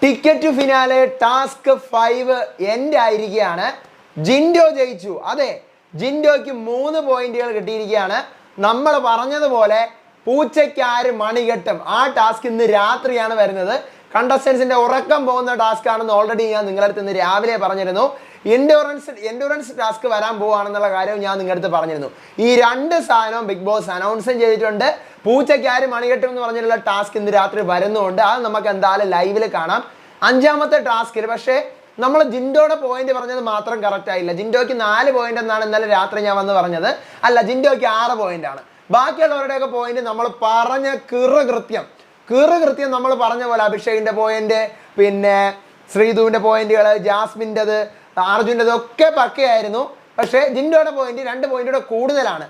Ticket to finale task 5 end ആയിരിക്കുകയാണ്. ജിൻഡോ ജയിച്ചു. അതെ, ജിൻഡോയ്ക്ക് 3 പോയിന്റുകൾ കിട്ടിയിരിക്കുകയാണ്. നമ്മൾ പറഞ്ഞതുപോലെ പൂച്ചയ്ക്കാര് മണികെട്ടും ആ ടാസ്ക് ഇന്ന് രാത്രിയാണ് വരുന്നത്. കണ്ടസ്റ്റൻസിന്റെ ഉറക്കം പോകുന്ന ടാസ്ക് ആണെന്ന് ഓൾറെഡി ഞാൻ നിങ്ങളുടെ അടുത്ത് ഇന്ന് രാവിലെ പറഞ്ഞിരുന്നു. എൻഡുറൻസ് ടാസ്ക് വരാൻ പോവുകയാണെന്നുള്ള കാര്യം ഞാൻ നിങ്ങളുടെ അടുത്ത് പറഞ്ഞിരുന്നു. ഈ രണ്ട് സാധനവും ബിഗ് ബോസ് അനൗൺസും ചെയ്തിട്ടുണ്ട്. പൂച്ചയ്ക്കാര് മണികെട്ടും എന്ന് പറഞ്ഞിട്ടുള്ള ടാസ്ക് ഇന്ന് രാത്രി വരുന്നുണ്ട്. അത് നമുക്ക് എന്തായാലും ലൈവിൽ കാണാം. 5ാമത്തെ ടാസ്കിൽ പക്ഷേ നമ്മൾ ജിൻഡോയുടെ പോയിന്റ് പറഞ്ഞത് മാത്രം കറക്റ്റ് ആയില്ല. ജിൻഡോയ്ക്ക് 4 പോയിന്റ് എന്നാണ് ഇന്നലെ രാത്രി ഞാൻ വന്ന് പറഞ്ഞത്. അല്ല, ജിൻഡോയ്ക്ക് 6 പോയിന്റ് ആണ്. ബാക്കിയുള്ളവരുടെയൊക്കെ പോയിന്റ് നമ്മൾ പറഞ്ഞ കൃത്യം നമ്മൾ പറഞ്ഞ പോലെ അഭിഷേകിന്റെ പോയിന്റ്, പിന്നെ ശ്രീധുവിന്റെ പോയിന്റുകൾ, ജാസ്മിൻ്റെത്, അർജുൻ്റെത് ഒക്കെ പക്കയായിരുന്നു. പക്ഷേ ജിൻഡോയുടെ പോയിന്റ് 2 പോയിന്റുകൂടെ കൂടുതലാണ്.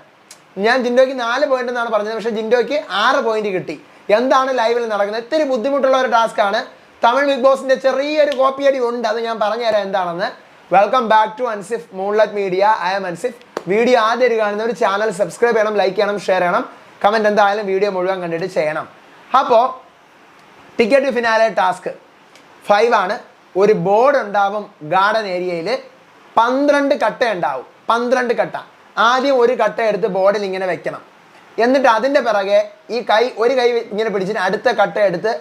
ഞാൻ ജിൻഡോയ്ക്ക് 4 പോയിന്റ് എന്നാണ് പറഞ്ഞത്, പക്ഷേ ജിൻഡോയ്ക്ക് 6 പോയിന്റ് കിട്ടി. എന്താണ് ലൈവിൽ നടക്കുന്നത്? ഇത്തിരി ബുദ്ധിമുട്ടുള്ള ഒരു ടാസ്ക്കാണ്. തമിഴ് ബിഗ് ബോസിന്റെ ചെറിയൊരു കോപ്പിയടി ഉണ്ട്, അത് ഞാൻ പറഞ്ഞുതരാം എന്താണെന്ന്. Welcome back to Ansif Moonlight Media. I am Ansif. Video ആദ്യം കാണുന്നവർ ചാനൽ സബ്സ്ക്രൈബ് ചെയ്യണം, ലൈക്ക് ചെയ്യണം, ഷെയർ ചെയ്യണം, കമൻറ്റ് എന്തായാലും വീഡിയോ മുഴുവൻ കണ്ടിട്ട് ചെയ്യണം. അപ്പോൾ ടിക്കറ്റ് ടു ഫിനാലെ ടാസ്ക് 5 ആണ്. ഒരു ബോർഡ് ഉണ്ടാവും ഗാർഡൻ ഏരിയയിൽ. 12 കട്ട ഉണ്ടാവും. 12 കട്ട. ആദ്യം ഒരു കട്ട എടുത്ത് ബോർഡിൽ ഇങ്ങനെ വെക്കണം. എന്നിട്ട് അതിൻ്റെ പിറകെ ഒരു കൈ ഇങ്ങനെ പിടിച്ചിട്ട് അടുത്ത കട്ട എടുത്ത്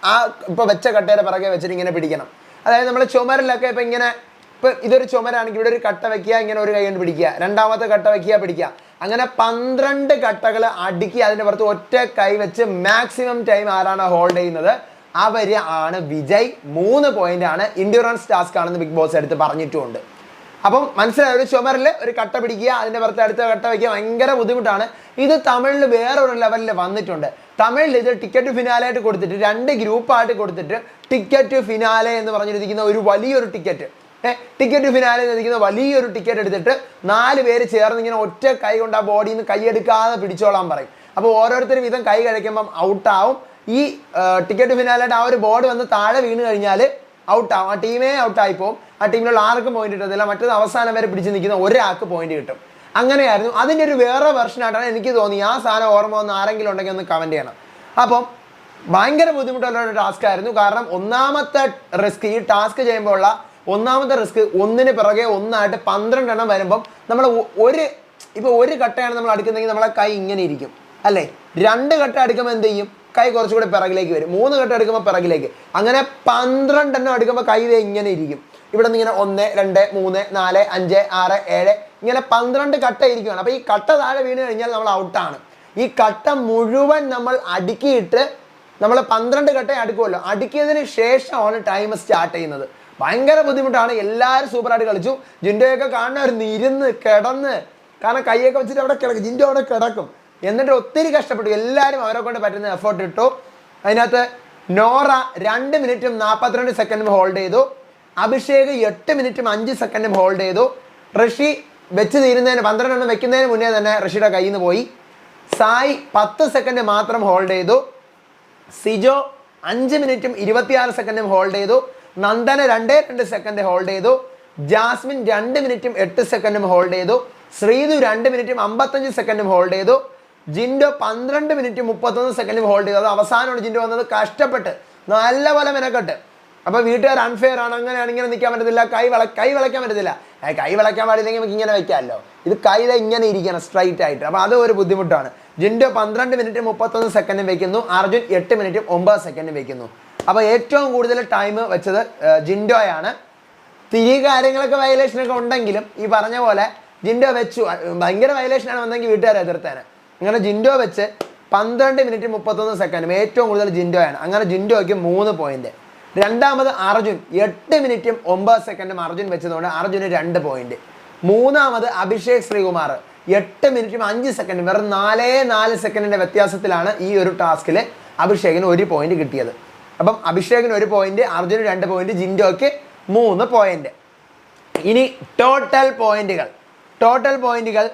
ആ ഇപ്പോൾ വെച്ച കട്ടയുടെ പിറകെ വെച്ചിട്ട് ഇങ്ങനെ പിടിക്കണം. അതായത് നമ്മൾ ചുമരിലൊക്കെ ഇപ്പം ഇങ്ങനെ, ഇപ്പം ഇതൊരു ചുമരാണെങ്കിൽ ഇവിടെ ഒരു കട്ട വയ്ക്കുക, ഇങ്ങനെ ഒരു കൈ കൊണ്ട് പിടിക്കുക, രണ്ടാമത്തെ കട്ട വയ്ക്കുക, പിടിക്കുക, അങ്ങനെ 12 കട്ടകൾ അടുക്കി അതിൻ്റെ പുറത്ത് ഒറ്റ കൈ വെച്ച് മാക്സിമം ടൈം ആരാണ് ഹോൾഡ് ചെയ്യുന്നത് അവർ ആണ് വിജയ്. 3 പോയിന്റ് ആണ്. ഇൻഡ്യൂറൻസ് ടാസ്ക് ആണെന്ന് ബിഗ് ബോസ് എടുത്ത് പറഞ്ഞിട്ടുമുണ്ട്. അപ്പം മനസ്സിലായ, ഒരു ചുമരിൽ ഒരു കട്ട പിടിക്കുക, അതിൻ്റെ പുറത്ത് അടുത്ത കട്ട വയ്ക്കുക, ഭയങ്കര ബുദ്ധിമുട്ടാണ്. ഇത് തമിഴിൽ വേറൊരു ലെവലിൽ വന്നിട്ടുണ്ട്. തമിഴിൽ ഇത് ടിക്കറ്റ് ഫിനാലായിട്ട് കൊടുത്തിട്ട് 2 ഗ്രൂപ്പായിട്ട് കൊടുത്തിട്ട് ടിക്കറ്റ് ഫിനാലെ എന്ന് പറഞ്ഞിരിക്കുന്ന ഒരു വലിയൊരു ടിക്കറ്റ് ഫിനാലെ എന്നിരിക്കുന്ന വലിയൊരു ടിക്കറ്റ് എടുത്തിട്ട് 4 പേര് ചേർന്ന് ഇങ്ങനെ ഒറ്റ കൈ കൊണ്ട് ആ ബോഡിയിൽ നിന്ന് കൈയെടുക്കാതെ പിടിച്ചോളാൻ പറയും. അപ്പോൾ ഓരോരുത്തരും ഇതും കൈ കഴിക്കുമ്പം ഔട്ടാവും. ഈ ടിക്കറ്റ് ഫിനാലായിട്ട് ആ ഒരു ബോർഡ് വന്ന് താഴെ വീണ് കഴിഞ്ഞാൽ ഔട്ടാവും. ആ ടീമേ ഔട്ടായിപ്പോവും. ആ ടീമിലുള്ള ആർക്കും പോയിന്റ് കിട്ടത്തില്ല. മറ്റേത് അവസാനം വരെ പിടിച്ച് നിൽക്കുന്ന ഒരാൾക്ക് പോയിന്റ് കിട്ടും. അങ്ങനെയായിരുന്നു. അതിൻ്റെ ഒരു വേറെ വെർഷനായിട്ടാണ് എനിക്ക് തോന്നി. ആ സാധനം ഓർമ്മ വന്ന് ആരെങ്കിലും ഉണ്ടെങ്കിൽ ഒന്ന് കമൻറ്റ് ചെയ്യണം. അപ്പം ഭയങ്കര ബുദ്ധിമുട്ടുള്ള ഒരു ടാസ്ക് ആയിരുന്നു. കാരണം ഒന്നാമത്തെ റിസ്ക്, ഈ ടാസ്ക് ചെയ്യുമ്പോൾ ഉള്ള ഒന്നാമത്തെ റിസ്ക്, ഒന്നിന് പിറകെ ഒന്നായിട്ട് 12 എണ്ണം വരുമ്പം നമ്മൾ ഒരു കട്ടയാണ് നമ്മൾ അടുക്കുന്നെങ്കിൽ നമ്മളെ കൈ ഇങ്ങനെ ഇരിക്കും അല്ലേ. 2 കട്ട അടുക്കുമ്പോൾ എന്ത് ചെയ്യും? കൈ കുറച്ചുകൂടെ പിറകിലേക്ക് വരും. 3 കട്ട എടുക്കുമ്പോൾ പിറകിലേക്ക്. അങ്ങനെ 12 എണ്ണം അടുക്കുമ്പോൾ കൈ ഇങ്ങനെ ഇരിക്കും. ഇവിടെ നിന്ന് ഇങ്ങനെ 1 2 3 4 5 6 7 ഇങ്ങനെ 12 കട്ട ഇരിക്കുകയാണ്. അപ്പോൾ ഈ കട്ട താഴെ വീണ് കഴിഞ്ഞാൽ നമ്മൾ ഔട്ടാണ്. ഈ കട്ട മുഴുവൻ നമ്മൾ അടുക്കിയിട്ട് നമ്മൾ 12 കട്ട അടുക്കുമല്ലോ. അടുക്കിയതിന് ശേഷമാണ് ടൈം സ്റ്റാർട്ട് ചെയ്യുന്നത്. ഭയങ്കര ബുദ്ധിമുട്ടാണ്. എല്ലാവരും സൂപ്പറായിട്ട് കളിച്ചു. ജിൻഡോയൊക്കെ കാണുന്നവരുന്ന് ഇരുന്ന് കിടന്ന്, കാരണം കൈയൊക്കെ വെച്ചിട്ട് അവിടെ കിടക്കും. ജിൻഡോ അവിടെ കിടക്കും. എന്നിട്ട് ഒത്തിരി കഷ്ടപ്പെട്ടു. എല്ലാവരും അവരെ കൊണ്ട് പറ്റുന്ന എഫേർട്ട് ഇട്ടു. അതിനകത്ത് നോറ 2 മിനിറ്റും 42 സെക്കൻഡും ഹോൾഡ് ചെയ്തു. അഭിഷേക് 8 മിനിറ്റും 5 സെക്കൻഡും ഹോൾഡ് ചെയ്തു. ഋഷി വെച്ച് തീരുന്നതിന് 12 എണ്ണം വെക്കുന്നതിന് മുന്നേ തന്നെ ഋഷിയുടെ കയ്യിൽ നിന്ന് പോയി. സായി 10 സെക്കൻഡ് മാത്രം ഹോൾഡ് ചെയ്തു. സിജോ 5 മിനിറ്റും 26 സെക്കൻഡും ഹോൾഡ് ചെയ്തു. നന്ദന 2 സെക്കൻഡ് ഹോൾഡ് ചെയ്തു. ജാസ്മിൻ 2 മിനിറ്റും 8 സെക്കൻഡും ഹോൾഡ് ചെയ്തു. ശ്രീധു 2 മിനിറ്റും 55 സെക്കൻഡും ഹോൾഡ് ചെയ്തു. ജിൻഡോ 12 മിനിറ്റും 31 സെക്കൻഡും ഹോൾഡ് ചെയ്തു. അത് അവസാനമാണ് ജിൻഡോ വന്നത്. കഷ്ടപ്പെട്ട് നല്ലപോലെ മെനക്കെട്ട്. അപ്പോൾ വീട്ടുകാർ അൺഫെയർ ആണ്, അങ്ങനെയാണ്, ഇങ്ങനെ നിൽക്കാൻ പറ്റത്തില്ല, കൈ വിളയ്ക്കാൻ പറ്റത്തില്ല. കൈ വിളയ്ക്കാൻ പാടില്ലെങ്കിൽ നമുക്ക് ഇങ്ങനെ വെക്കാമല്ലോ. ഇത് കൈ ഇങ്ങനെ ഇരിക്കണം സ്ട്രൈറ്റ് ആയിട്ട്. അപ്പോൾ അത് ഒരു ബുദ്ധിമുട്ടാണ്. ജിൻഡോ 12 മിനിറ്റും 31 സെക്കൻഡും വയ്ക്കുന്നു. അർജുൻ 8 മിനിറ്റും 9 സെക്കൻഡും വയ്ക്കുന്നു. അപ്പോൾ ഏറ്റവും കൂടുതൽ ടൈം വെച്ചത് ജിൻഡോയാണ്. തിരി കാര്യങ്ങളൊക്കെ വയലേഷനൊക്കെ ഉണ്ടെങ്കിലും ഈ പറഞ്ഞ പോലെ ജിൻഡോ വെച്ചു. ഭയങ്കര വയലേഷനാണ് വന്നെങ്കിൽ വീട്ടുകാരെ എതിർത്തേനെ. അങ്ങനെ ജിൻഡോ വെച്ച് 12 മിനിറ്റും 31 സെക്കൻഡും ഏറ്റവും കൂടുതൽ ജിൻഡോയാണ്. അങ്ങനെ ജിൻഡോയ്ക്ക് 3 പോയിന്റ്. രണ്ടാമത് അർജുൻ 8 മിനിറ്റും 9 സെക്കൻഡും അർജുൻ വെച്ചതുകൊണ്ട് അർജുന് 2 പോയിന്റ്. മൂന്നാമത് അഭിഷേക് ശ്രീകുമാർ 8 മിനിറ്റും 5 സെക്കൻഡും, വെറും 4 സെക്കൻഡിന്റെ വ്യത്യാസത്തിലാണ് ഈ ഒരു ടാസ്കിൽ അഭിഷേകിന് 1 പോയിന്റ് കിട്ടിയത്. അപ്പം അഭിഷേകിന് 1 പോയിന്റ്, അർജുന് 2 പോയിന്റ്, ജിൻഡോയ്ക്ക് 3 പോയിന്റ്. ഇനി ടോട്ടൽ പോയിന്റുകൾ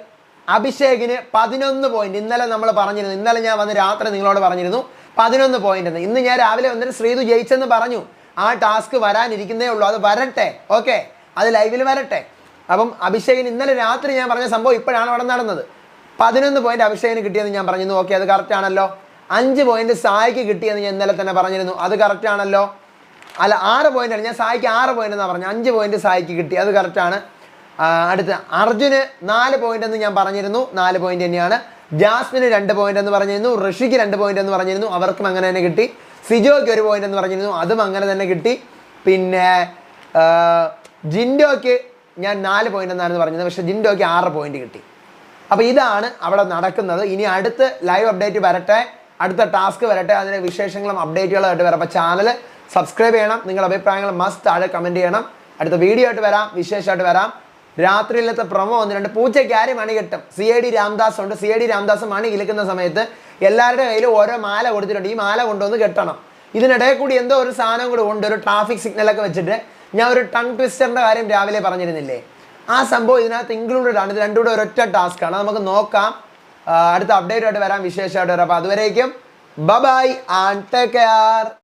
അഭിഷേകിന് 11 പോയിന്റ്. ഇന്നലെ നമ്മൾ പറഞ്ഞിരുന്നു, ഇന്നലെ ഞാൻ വന്ന് രാത്രി നിങ്ങളോട് പറഞ്ഞിരുന്നു 11 പോയിന്റ് എന്ന്. ഇന്ന് ഞാൻ രാവിലെ വന്നിട്ട് ശ്രീധു ജയിച്ചെന്ന് പറഞ്ഞു. ആ ടാസ്ക് വരാനിരിക്കുന്നേ ഉള്ളൂ, അത് വരട്ടെ. ഓക്കെ, അത് ലൈവിൽ വരട്ടെ. അപ്പം അഭിഷേകിന് ഇന്നലെ രാത്രി ഞാൻ പറഞ്ഞ സംഭവം ഇപ്പോഴാണ് അവിടെ നടന്നത്. 11 പോയിന്റ് അഭിഷേകിന് കിട്ടിയെന്ന് ഞാൻ പറഞ്ഞിരുന്നു. ഓക്കെ, അത് കറക്റ്റ് ആണല്ലോ. 5 പോയിന്റ് സായിക്ക് കിട്ടിയെന്ന് ഞാൻ ഇന്നലെ തന്നെ പറഞ്ഞിരുന്നു. അത് കറക്റ്റ് ആണല്ലോ. അല്ല 6 പോയിന്റാണ്. ഞാൻ സായിക്ക് 6 പോയിന്റ് എന്നാണ് പറഞ്ഞത്. 5 പോയിന്റ് സായിക്ക് കിട്ടി, അത് കറക്റ്റാണ്. അടുത്ത അർജുന് 4 പോയിന്റ് എന്ന് ഞാൻ പറഞ്ഞിരുന്നു, 4 പോയിന്റ് തന്നെയാണ്. ജാസ്മിന് 2 പോയിന്റ് എന്ന് പറഞ്ഞിരുന്നു. ഋഷിക്ക് 2 പോയിന്റ് എന്ന് പറഞ്ഞിരുന്നു, അവർക്കും അങ്ങനെ തന്നെ കിട്ടി. സിജോയ്ക്ക് 1 പോയിന്റ് എന്ന് പറഞ്ഞിരുന്നു, അതും അങ്ങനെ തന്നെ കിട്ടി. പിന്നെ ജിൻഡോയ്ക്ക് ഞാൻ 4 പോയിന്റ് എന്നാണ് പറഞ്ഞത്, പക്ഷെ ജിൻഡോയ്ക്ക് 6 പോയിന്റ് കിട്ടി. അപ്പോൾ ഇതാണ് അവിടെ നടക്കുന്നത്. ഇനി അടുത്ത ലൈവ് അപ്ഡേറ്റ് വരട്ടെ, അടുത്ത ടാസ്ക് വരട്ടെ, അതിൻ്റെ വിശേഷങ്ങളും അപ്ഡേറ്റുകളും ആയിട്ട് വരാം. അപ്പോൾ ചാനൽ സബ്സ്ക്രൈബ് ചെയ്യണം, നിങ്ങളുടെ അഭിപ്രായങ്ങൾ മസ്റ്റ് താഴെ കമൻറ്റ് ചെയ്യണം. അടുത്ത വീഡിയോ ആയിട്ട് വരാം, വിശേഷമായിട്ട് വരാം. രാത്രിയിലത്തെ പ്രൊമോ 1-2 പൂച്ചയ്ക്ക് ആര് മണി കിട്ടും. CID രാംദാസ് ഉണ്ട്. CID രാംദാസ് മണി ഇരിക്കുന്ന സമയത്ത് എല്ലാവരുടെ കയ്യിലും ഓരോ മാല കൊടുത്തിട്ടുണ്ട്. ഈ മാല കൊണ്ടുവന്ന് കെട്ടണം. ഇതിനിടയിൽ കൂടി എന്തോ ഒരു സാധനം കൂടി ഉണ്ട്, ഒരു ട്രാഫിക് സിഗ്നലൊക്കെ വെച്ചിട്ട്. ഞാൻ ഒരു ടങ് ട്വിസ്റ്ററിൻ്റെ കാര്യം രാവിലെ പറഞ്ഞിരുന്നില്ലേ, ആ സംഭവം ഇതിനകത്ത് ഇൻക്ലൂഡഡ് ആണ്. ഇത് രണ്ടും കൂടെ ഒരൊറ്റ ടാസ്ക്കാണ്. നമുക്ക് നോക്കാം. അടുത്ത അപ്ഡേറ്റ് ആയിട്ട് വരാം, വിശേഷമായിട്ട് വരാം. അപ്പോൾ അതുവരേക്കും ബൈ ആൻഡ് ടേക്ക് കെയർ.